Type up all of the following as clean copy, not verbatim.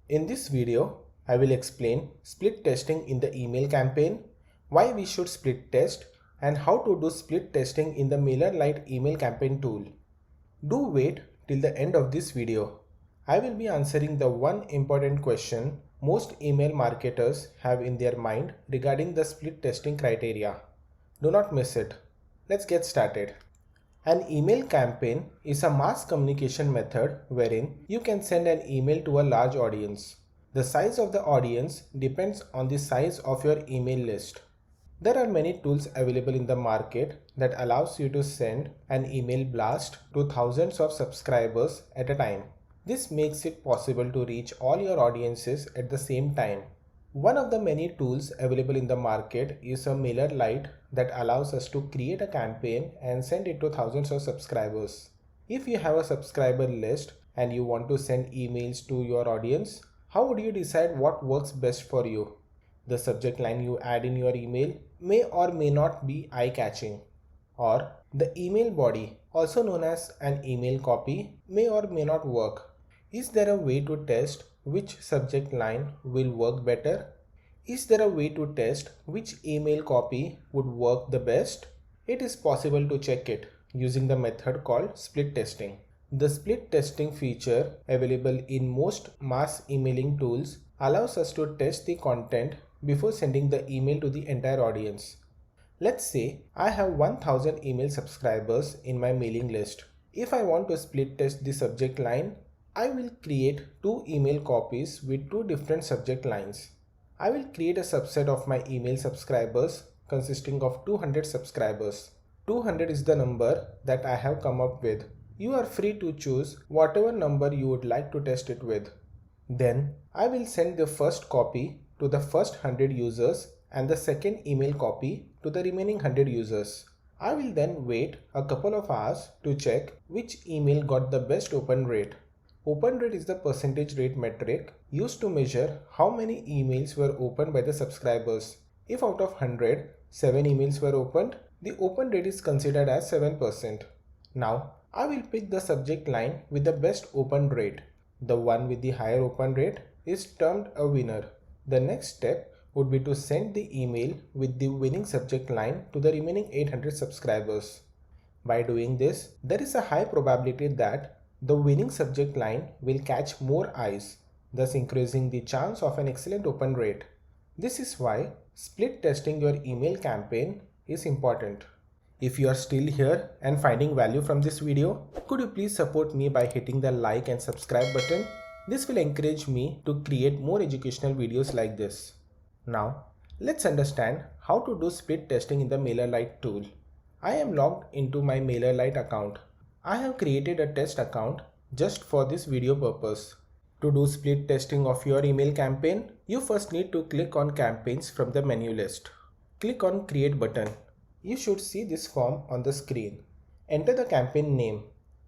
In this video, I will explain split testing in the email campaign, why we should split test, and how to do split testing in the MailerLite email campaign tool. Do wait till the end of this video. I will be answering the one important question most email marketers have in their mind regarding the split testing criteria. Do not miss it. Let's get started. An email campaign is a mass communication method wherein you can send an email to a large audience. The size of the audience depends on the size of your email list. There are many tools available in the market that allows you to send an email blast to thousands of subscribers at a time. This makes it possible to reach all your audiences at the same time. One of the many tools available in the market is a MailerLite that allows us to create a campaign and send it to thousands of subscribers. If you have a subscriber list and you want to send emails to your audience, how would you decide what works best for you? The subject line you add in your email may or may not be eye-catching, or the email body, also known as an email copy, may or may not work. Is there a way to test which subject line will work better? Is there a way to test which email copy would work the best? It is possible to check it using the method called split testing. The split testing feature available in most mass emailing tools allows us to test the content before sending the email to the entire audience. Let's say I have 1000 email subscribers in my mailing list. If I want to split test the subject line, I will create two email copies with two different subject lines. I will create a subset of my email subscribers consisting of 200 subscribers. 200 is the number that I have come up with. You are free to choose whatever number you would like to test it with. Then I will send the first copy to the first 100 users and the second email copy to the remaining 100 users. I will then wait a couple of hours to check which email got the best open rate. Open rate is the percentage rate metric used to measure how many emails were opened by the subscribers. If out of 100, 7 emails were opened, the open rate is considered as 7%. Now, I will pick the subject line with the best open rate. The one with the higher open rate is termed a winner. The next step would be to send the email with the winning subject line to the remaining 800 subscribers. By doing this, there is a high probability that the winning subject line will catch more eyes, thus increasing the chance of an excellent open rate. This is why split testing your email campaign is important. If you are still here and finding value from this video, could you please support me by hitting the like and subscribe button? This will encourage me to create more educational videos like this. Now, let's understand how to do split testing in the MailerLite tool. I am logged into my MailerLite account. I have created a test account just for this video purpose. To do split testing of your email campaign, you first need to click on campaigns from the menu list. Click on create button. You should see this form on the screen. Enter the campaign name.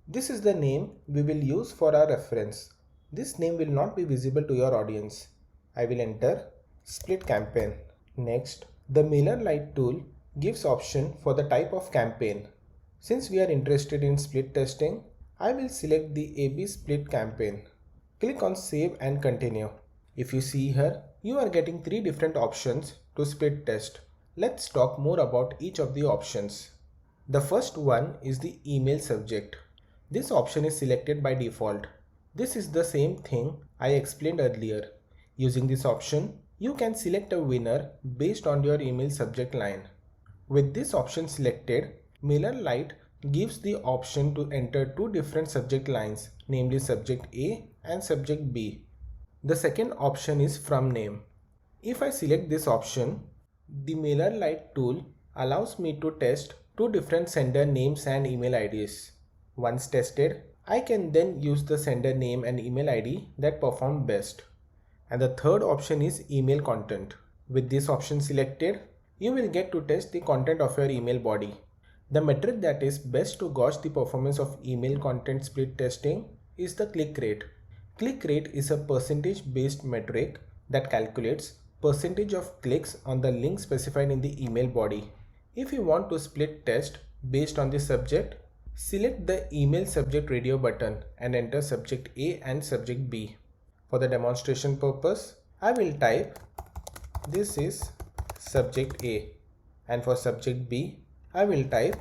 This is the name we will use for our reference. This name will not be visible to your audience. I will enter split campaign. Next, the MailerLite tool gives option for the type of campaign. Since we are interested in split testing, I will select the AB split campaign. Click on save and continue. If you see here, you are getting 3 different options to split test. Let's talk more about each of the options. The first one is the email subject. This option is selected by default. This is the same thing I explained earlier. Using this option, you can select a winner based on your email subject line. With this option selected, MailerLite gives the option to enter two different subject lines, namely subject A and subject B. The second option is from name. If I select this option, the MailerLite tool allows me to test two different sender names and email IDs. Once tested, I can then use the sender name and email ID that perform best. And the third option is email content. With this option selected, you will get to test the content of your email body. The metric that is best to gauge the performance of email content split testing is the click rate. Click rate is a percentage based metric that calculates percentage of clicks on the link specified in the email body. If you want to split test based on the subject, select the email subject radio button and enter subject A and subject B. For the demonstration purpose, I will type this is subject A, and for subject B, I will type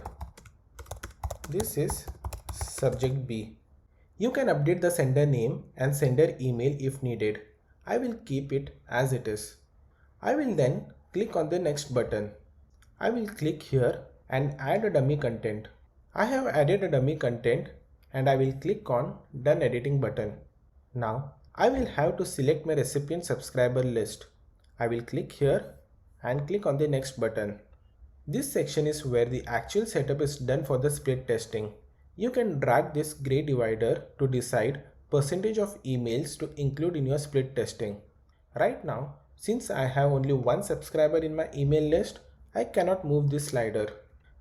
this is subject B. You can update the sender name and sender email if needed. I will keep it as it is. I will then click on the next button. I will click here and add a dummy content. I have added a dummy content and I will click on Done Editing button. Now I will have to select my recipient subscriber list. I will click here and click on the next button. This section is where the actual setup is done for the split testing. You can drag this gray divider to decide percentage of emails to include in your split testing. Right now, since I have only one subscriber in my email list, I cannot move this slider.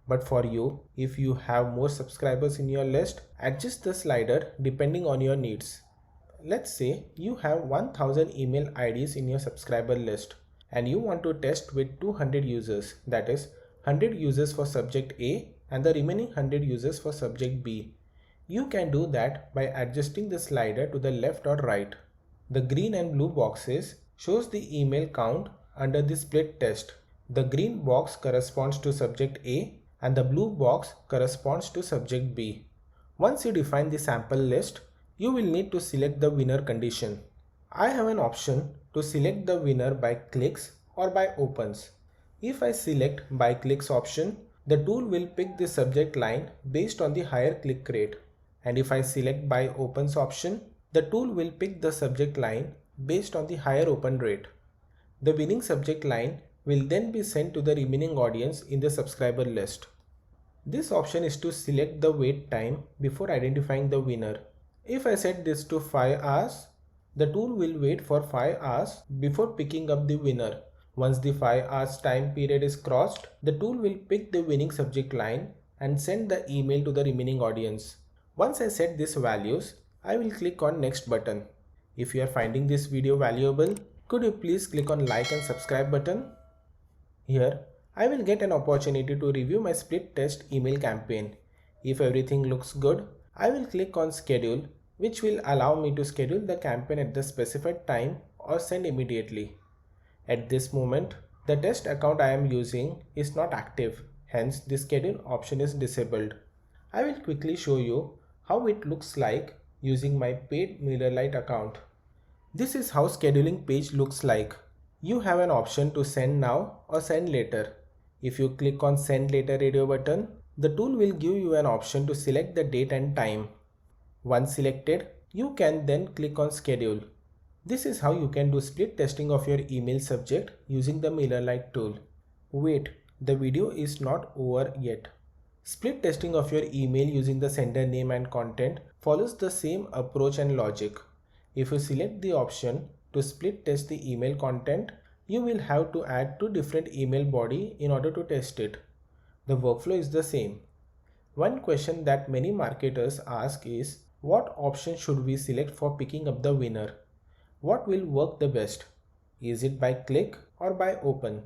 But for you, if you have more subscribers in your list, adjust the slider depending on your needs. Let's say you have 1000 email IDs in your subscriber list and you want to test with 200 users, that is 100 users for subject A and the remaining 100 users for subject B. You can do that by adjusting the slider to the left or right. The green and blue boxes shows the email count under the split test. The green box corresponds to subject A and the blue box corresponds to subject B. Once you define the sample list, you will need to select the winner condition. I have an option to select the winner by clicks or by opens. If I select by clicks option, the tool will pick the subject line based on the higher click rate. And if I select by opens option, the tool will pick the subject line based on the higher open rate. The winning subject line will then be sent to the remaining audience in the subscriber list. This option is to select the wait time before identifying the winner. If I set this to 5 hours, the tool will wait for 5 hours before picking up the winner. Once the 5 hours time period is crossed, the tool will pick the winning subject line and send the email to the remaining audience. Once I set these values, I will click on next button. If you are finding this video valuable, could you please click on like and subscribe button? Here, I will get an opportunity to review my split test email campaign. If everything looks good, I will click on schedule, which will allow me to schedule the campaign at the specified time or send immediately. At this moment, the test account I am using is not active, hence the schedule option is disabled. I will quickly show you how it looks like using my paid MailerLite account. This is how scheduling page looks like. You have an option to send now or send later. If you click on send later radio button, the tool will give you an option to select the date and time. Once selected, you can then click on schedule. This is how you can do split testing of your email subject using the MailerLite tool. Wait, the video is not over yet. Split testing of your email using the sender name and content follows the same approach and logic. If you select the option to split test the email content, you will have to add two different email body in order to test it. The workflow is the same. One question that many marketers ask is, what option should we select for picking up the winner? What will work the best? Is it by click or by open?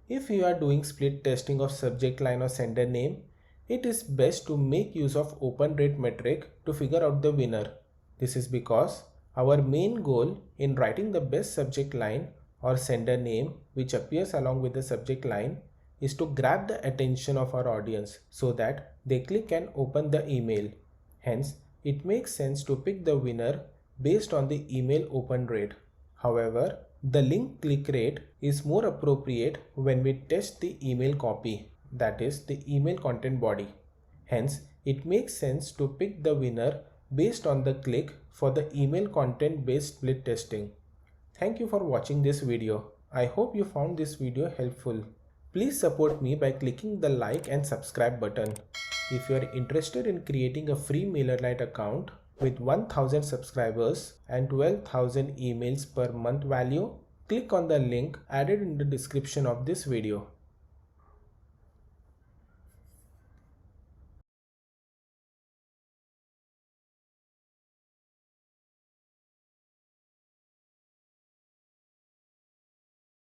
If you are doing split testing of subject line or sender name, it is best to make use of open rate metric to figure out the winner. This is because our main goal in writing the best subject line or sender name which appears along with the subject line is to grab the attention of our audience so that they click and open the email. Hence, it makes sense to pick the winner based on the email open rate. However, the link click rate is more appropriate when we test the email copy, that is the email content body. Hence, it makes sense to pick the winner based on the click for the email content based split testing. Thank you for watching this video. I hope you found this video helpful. Please support me by clicking the like and subscribe button. If you are interested in creating a free MailerLite account with 1000 subscribers and 12,000 emails per month value, click on the link added in the description of this video.